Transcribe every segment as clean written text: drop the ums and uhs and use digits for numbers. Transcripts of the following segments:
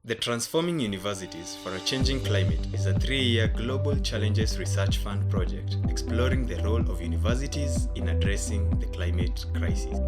The Transforming Universities for a Changing Climate is a 3-year Global Challenges Research Fund project exploring the role of universities in addressing the climate crisis.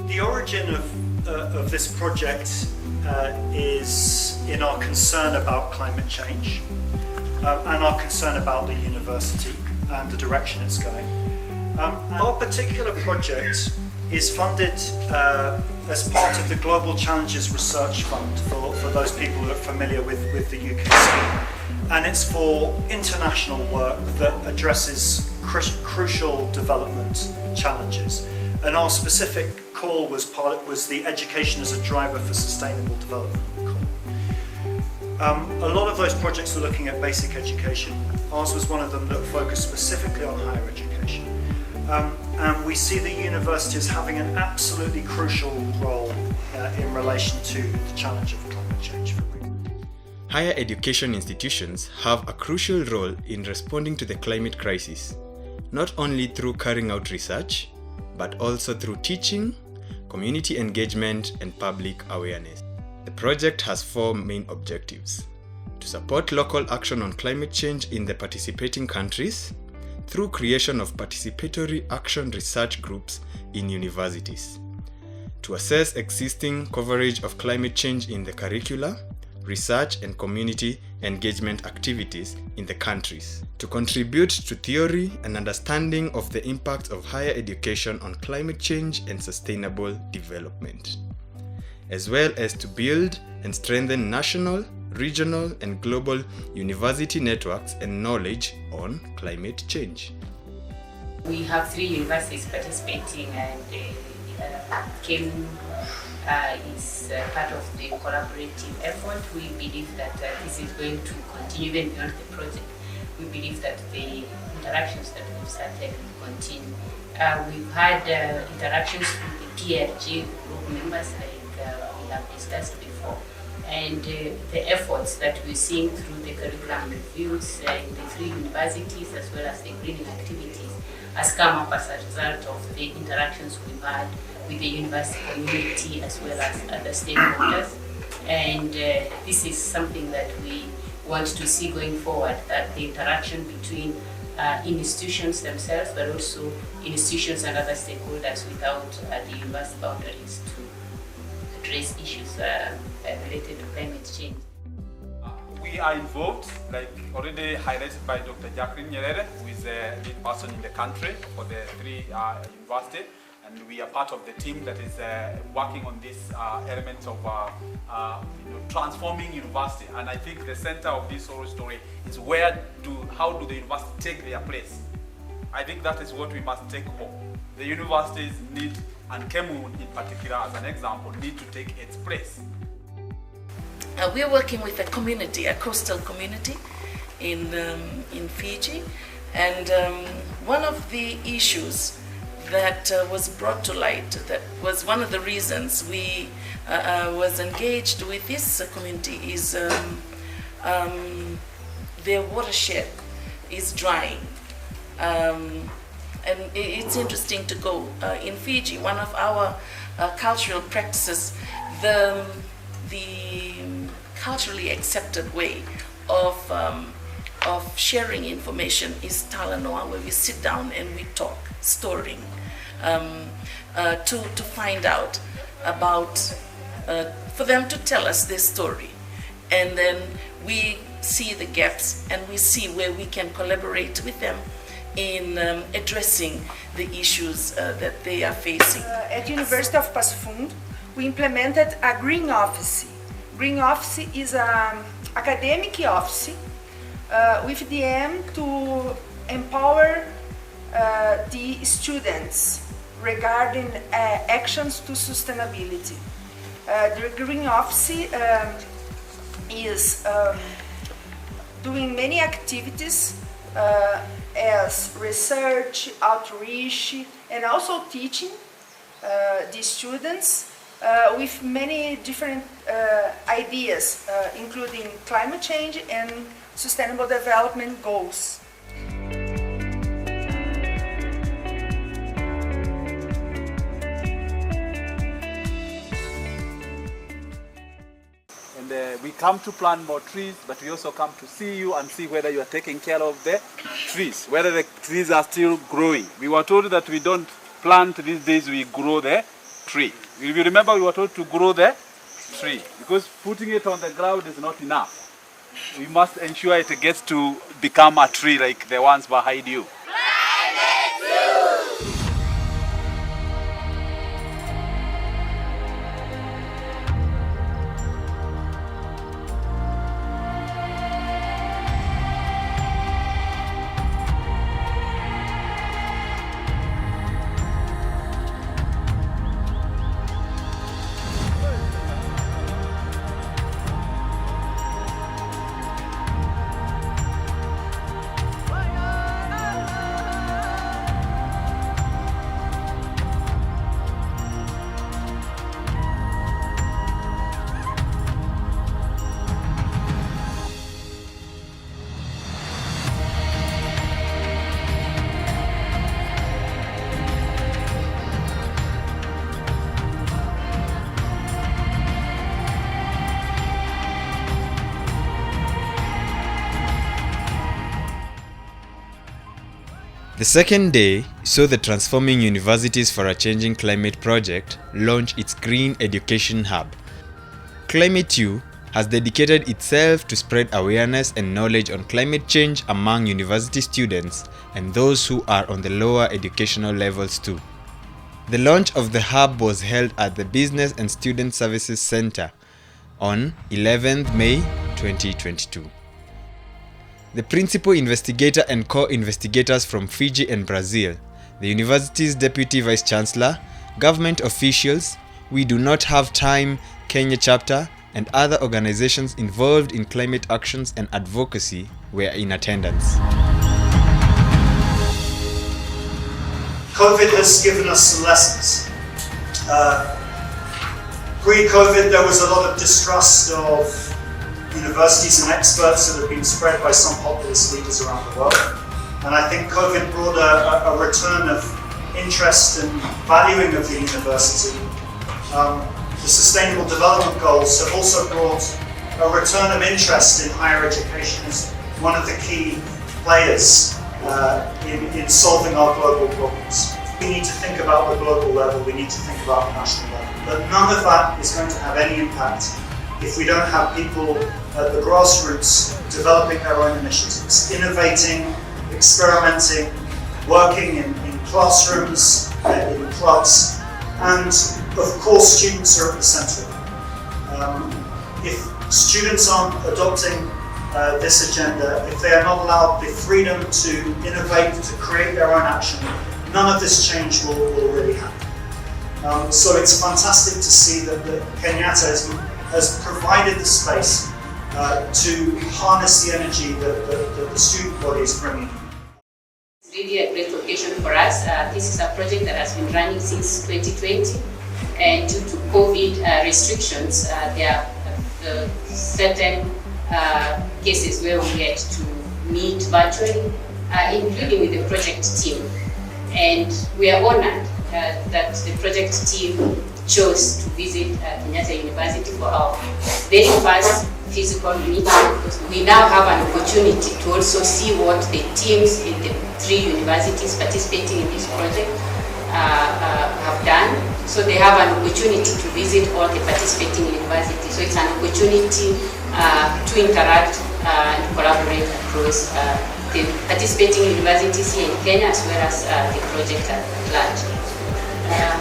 The origin of this project is in our concern about climate change and our concern about the university and the direction it's going. Our particular project is funded as part of the Global Challenges Research Fund for those people who are familiar with the UKC, and it's for international work that addresses crucial development challenges. And our specific call was the Education as a Driver for Sustainable Development call. A lot of those projects are looking at basic education. Ours was one of them that focused specifically on higher education. And we see the universities having an absolutely crucial role in relation to the challenge of climate change. Higher education institutions have a crucial role in responding to the climate crisis, not only through carrying out research, but also through teaching, community engagement, and public awareness. The project has 4 main objectives: to support local action on climate change in the participating countries, through creation of participatory action research groups in universities, to assess existing coverage of climate change in the curricula, research and community engagement activities in the countries, to contribute to theory and understanding of the impact of higher education on climate change and sustainable development, as well as to build and strengthen national, regional and global university networks and knowledge on climate change. We have 3 universities participating, and KeMU is part of the collaborative effort. We believe that this is going to continue even beyond the project. We believe that the interactions that we've started will continue. We've had interactions with the PRG group members, like we have discussed before, and the efforts that we're seeing through the curriculum reviews in the 3 universities as well as the greening activities has come up as a result of the interactions we've had with the university community as well as other stakeholders, and this is something that we want to see going forward, that the interaction between institutions themselves, but also institutions and other stakeholders without the university boundaries to address issues related to climate change. We are involved, like already highlighted by Dr. Jacqueline Nyerere, who is the lead person in the country for the 3 universities. And we are part of the team that is working on this element of transforming university. And I think the center of this whole story is how do the universities take their place? I think that is what we must take home. The universities need, and KeMU in particular as an example, need to take its place. We're working with a community, a coastal community in Fiji, and one of the issues that was brought to light, that was one of the reasons we was engaged with this community, is their watershed is drying. And it's interesting to go in Fiji. One of our cultural practices, the culturally accepted way of sharing information is talanoa, where we sit down and we talk, storing, to find out about, for them to tell us their story. And then we see the gaps and we see where we can collaborate with them in addressing the issues that they are facing. At University of Passo Fundo, we implemented a green office. Green office is an academic office with the aim to empower the students regarding actions to sustainability. The Green Office is doing many activities as research, outreach, and also teaching the students with many different ideas, including climate change and sustainable development goals. We come to plant more trees, but we also come to see you and see whether you are taking care of the trees, whether the trees are still growing. We were told that we don't plant these days, we grow the tree. If you remember, we were told to grow the tree, because putting it on the ground is not enough. We must ensure it gets to become a tree like the ones behind you. The second day saw the Transforming Universities for a Changing Climate project launch its Green Education Hub. KeMU has dedicated itself to spread awareness and knowledge on climate change among university students and those who are on the lower educational levels too. The launch of the hub was held at the Business and Student Services Center on 11th May 2022. The principal investigator and co-investigators from Fiji and Brazil, the university's deputy vice-chancellor, government officials, We Do Not Have Time Kenya chapter, and other organizations involved in climate actions and advocacy were in attendance. COVID has given us some lessons. Pre-COVID, there was a lot of distrust of universities and experts that have been spread by some populist leaders around the world. And I think COVID brought a return of interest and valuing of the university. The Sustainable Development Goals have also brought a return of interest in higher education as one of the key players in solving our global problems. We need to think about the global level, we need to think about the national level. But none of that is going to have any impact if we don't have people at the grassroots developing their own initiatives, innovating, experimenting, working in classrooms, in clubs, and of course students are at the centre. If students aren't adopting this agenda, if they are not allowed the freedom to innovate, to create their own action, none of this change will really happen. So it's fantastic to see that Kenyatta has provided the space to harness the energy that the student body is bringing. It's really a great occasion for us. This is a project that has been running since 2020, and due to COVID restrictions, there are certain cases where we had to meet virtually, including with the project team. And we are honored that the project team chose to visit Kenyatta University for our very first physical meeting. We now have an opportunity to also see what the teams in the 3 universities participating in this project have done. So they have an opportunity to visit all the participating universities. So it's an opportunity to interact and collaborate across the participating universities here in Kenya as well as the project at large.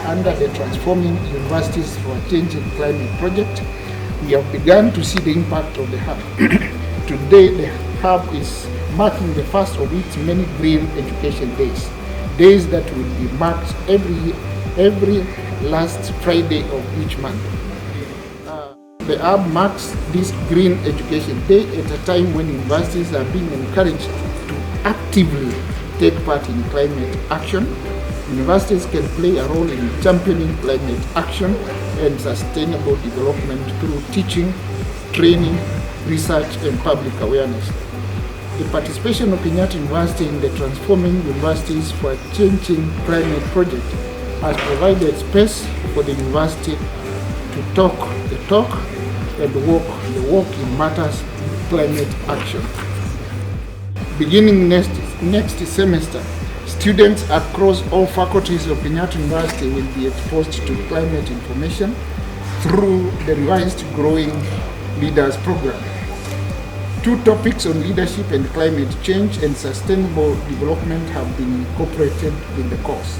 Under the Transforming Universities for a Changing Climate project, we have begun to see the impact of the hub. Today, the hub is marking the first of its many green education days. Days that will be marked every last Friday of each month. The hub marks this Green Education Day at a time when universities are being encouraged to actively take part in climate action. Universities can play a role in championing climate action and sustainable development through teaching, training, research, and public awareness. The participation of Kenyatta University in the Transforming Universities for Changing Climate project has provided space for the university to talk the talk and walk the walk in matters of climate action. Beginning next semester, students across all faculties of Kenyatta University will be exposed to climate information through the revised Growing Leaders program. 2 topics on leadership and climate change and sustainable development have been incorporated in the course.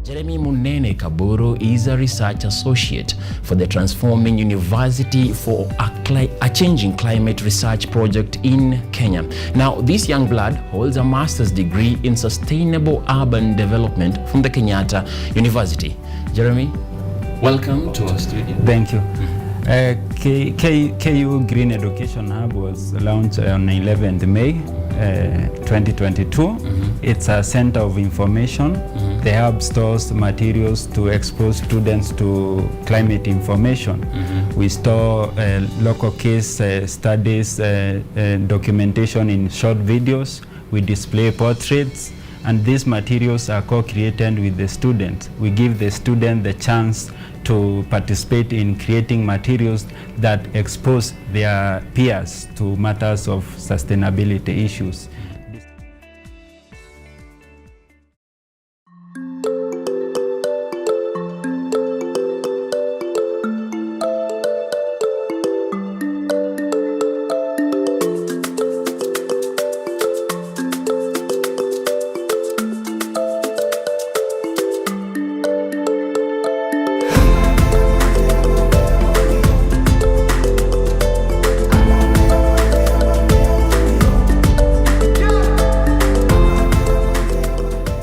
Jeremy Munene Kaburu is a research associate for the Transforming University for a Changing Climate Research project in Kenya. Now, this young blood holds a master's degree in sustainable urban development from the Kenyatta University. Jeremy, welcome to our studio. Thank you. KU Green Education Hub was launched on 11th May 2022. It's a center of information. The hub stores materials to expose students to climate information. We store local case studies, documentation in short videos. We display portraits, and these materials are co-created with the students. We give the student the chance to participate in creating materials that expose their peers to matters of sustainability issues.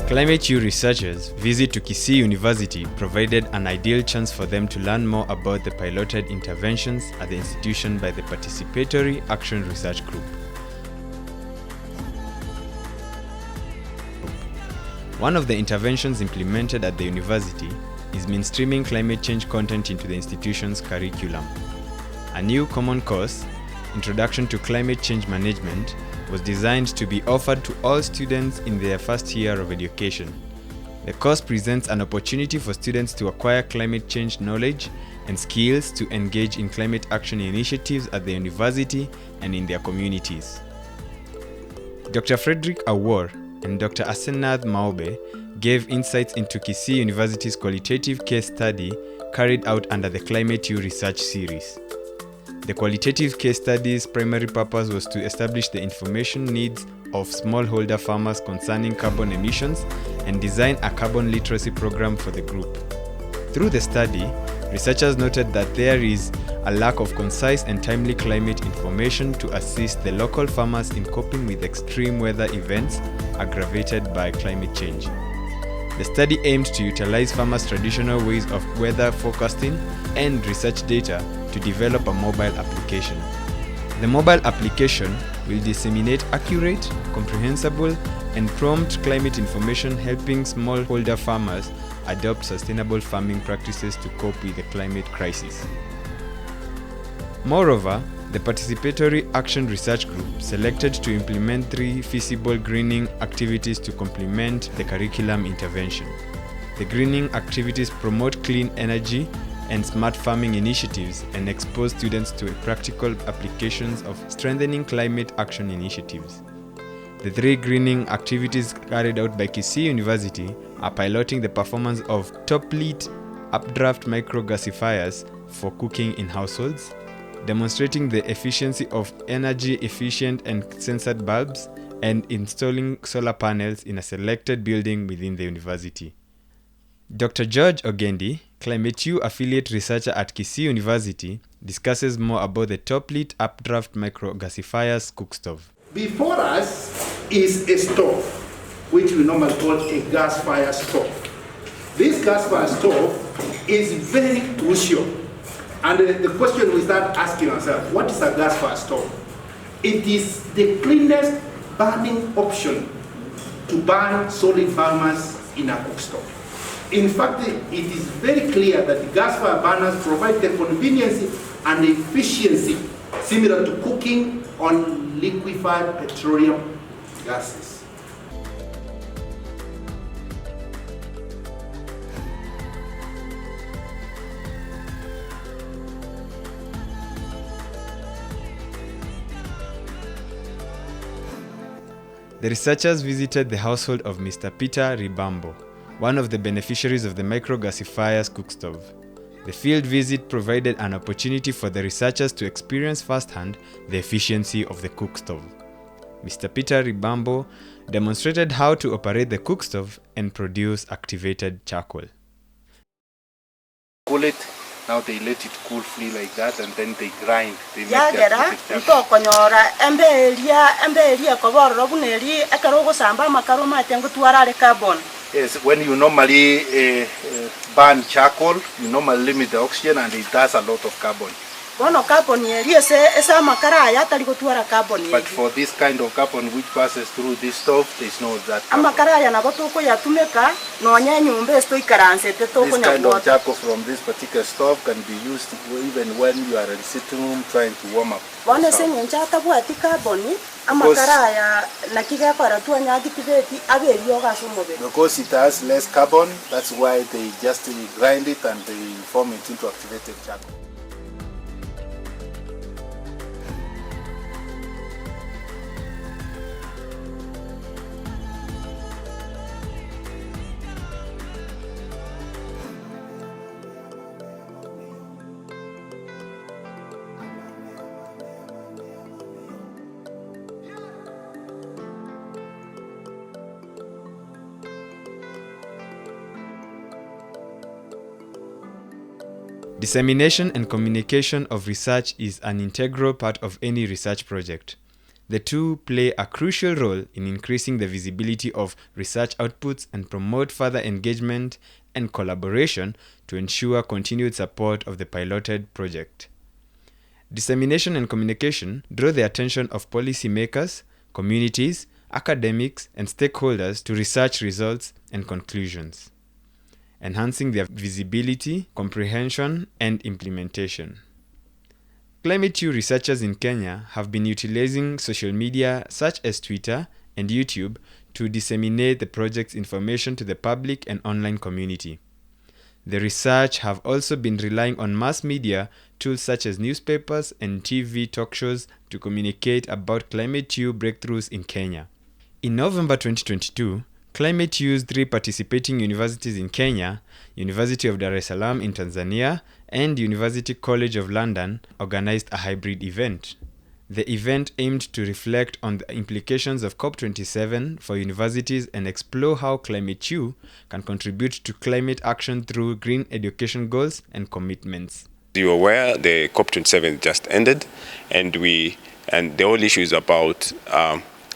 Climate U researchers' visit to KSU University provided an ideal chance for them to learn more about the piloted interventions at the institution by the Participatory Action Research Group. One of the interventions implemented at the university is mainstreaming climate change content into the institution's curriculum. A new common course, Introduction to Climate Change Management, was designed to be offered to all students in their first year of education. The course presents an opportunity for students to acquire climate change knowledge and skills to engage in climate action initiatives at the university and in their communities. Dr. Frederick Awor and Dr. Asenath Maobe gave insights into KSU University's qualitative case study carried out under the Climate U research series. The qualitative case study's primary purpose was to establish the information needs of smallholder farmers concerning carbon emissions and design a carbon literacy program for the group. Through the study, researchers noted that there is a lack of concise and timely climate information to assist the local farmers in coping with extreme weather events aggravated by climate change. The study aimed to utilize farmers' traditional ways of weather forecasting and research data to develop a mobile application. The mobile application will disseminate accurate, comprehensible, and prompt climate information, helping smallholder farmers adopt sustainable farming practices to cope with the climate crisis. Moreover, the Participatory Action Research Group selected to implement 3 feasible greening activities to complement the curriculum intervention. The greening activities promote clean energy and smart farming initiatives and expose students to practical applications of strengthening climate action initiatives. The 3 greening activities carried out by KSU University are piloting the performance of top-lit updraft microgasifiers for cooking in households, demonstrating the efficiency of energy-efficient and censored bulbs, and installing solar panels in a selected building within the university. Dr. George Ogendi, Climate U affiliate researcher at KSU University, discusses more about the top-lit updraft microgasifier's cookstove. Before us is a stove, which we normally call a gas fire stove. This gas fire stove is very crucial. And the question we start asking ourselves, what is a gas fire stove? it is the cleanest burning option to burn solid biomass in a cookstove. In fact, it is very clear that the gas fire burners provide the convenience and efficiency similar to cooking on liquefied petroleum gases. The researchers visited the household of Mr. Peter Ribambo, one of the beneficiaries of the microgasifier's cookstove. The field visit provided an opportunity for the researchers to experience firsthand the efficiency of the cookstove. Mr. Peter Ribambo demonstrated how to operate the cookstove and produce activated charcoal. Cool it. Now they let it cool free like that, and then they grind. They make Yagera ntokonyora embelia kobororo buneri akarogo samba makaro matengo tuarare carbon. Yes, when you normally burn charcoal, you normally limit the oxygen and it does a lot of carbon. Bono carbon yeri esa makara ya tali go tuara carbon yeri. But for this kind of carbon which passes through this stove, there is no that carbon. Amakara ya nabotoko ya tumeka no nyanyumbe sto ikaranse te toko This kind of charcoal from this particular stove can be used even when you are in sitting room trying to warm up. Bone senyenja tabuati carbon amakara ya nakiga para tu anyagitibeti aberi yoga sumobe. Because it has less carbon, that's why they just grind it and they form it into activated charcoal. Dissemination and communication of research is an integral part of any research project. The two play a crucial role in increasing the visibility of research outputs and promote further engagement and collaboration to ensure continued support of the piloted project. Dissemination and communication draw the attention of policymakers, communities, academics, and stakeholders to research results and conclusions, enhancing their visibility, comprehension, and implementation. KeMU researchers in Kenya have been utilizing social media such as Twitter and YouTube to disseminate the project's information to the public and online community. The research have also been relying on mass media tools such as newspapers and TV talk shows to communicate about KeMU breakthroughs in Kenya. In November 2022, KeMU's 3 participating universities in Kenya, University of Dar es Salaam in Tanzania, and University College of London, organized a hybrid event. The event aimed to reflect on the implications of COP27 for universities and explore how KeMU can contribute to climate action through green education goals and commitments. You are aware the COP27 just ended, and the whole issue is about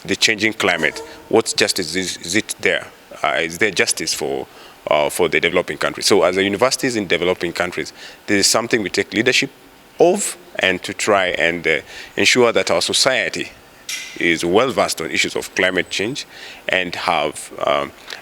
the changing climate. What justice is it there? Is there justice for the developing countries? So as a universities in developing countries, this is something we take leadership of, and to try and ensure that our society is well versed on issues of climate change and have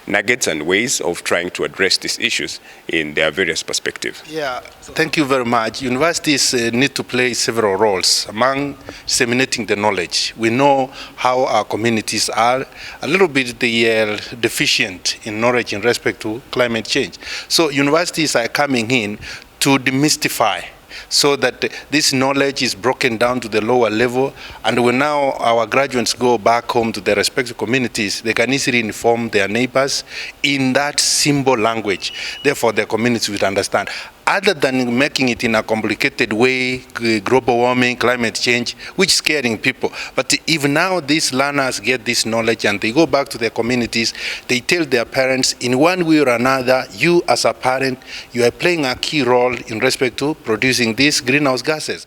nuggets and ways of trying to address these issues in their various perspectives. Yeah, thank you very much. Universities need to play several roles among disseminating the knowledge. We know how our communities are a little bit deficient in knowledge in respect to climate change. So universities are coming in to demystify, so that this knowledge is broken down to the lower level, and when now our graduates go back home to their respective communities, they can easily inform their neighbors in that simple language. Therefore, their communities will understand. Other than making it in a complicated way, global warming, climate change, which is scaring people. But if now these learners get this knowledge and they go back to their communities, they tell their parents, in one way or another, you as a parent, you are playing a key role in respect to producing these greenhouse gases.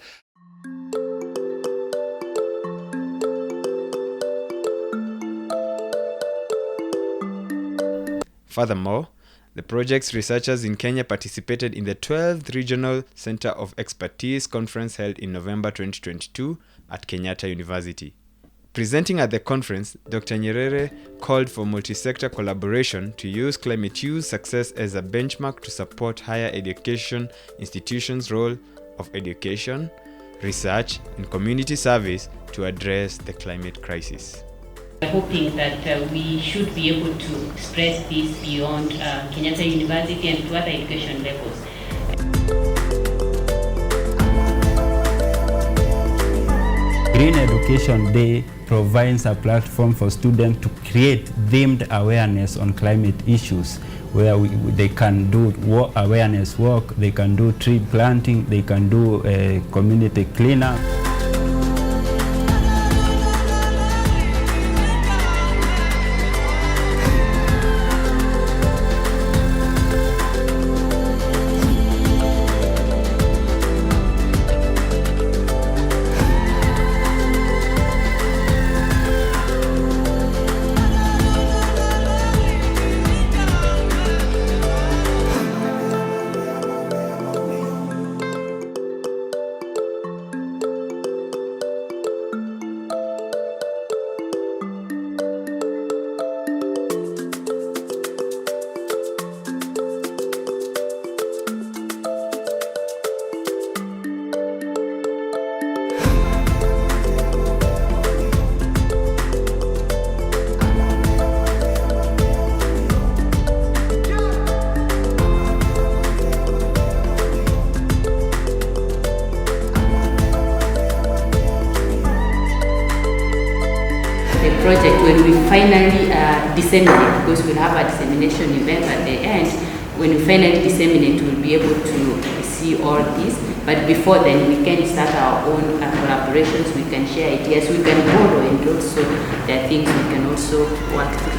Furthermore, The project's researchers in Kenya participated in the 12th Regional Center of Expertise conference held in November 2022 at Kenyatta University. Presenting at the conference, Dr. Nyerere called for multi-sector collaboration to use KeMU's success as a benchmark to support higher education institutions' role of education, research, and community service to address the climate crisis. We're hoping that we should be able to spread this beyond Kenyatta University and to other education levels. Green Education Day provides a platform for students to create themed awareness on climate issues, where they can do awareness work, they can do tree planting, they can do community cleanup. The project, when we finally disseminate, because we'll have a dissemination event at the end, when we finally disseminate, we'll be able to see all this. But before then, we can start our own collaborations, we can share ideas, we can borrow, and also there are things we can also work through.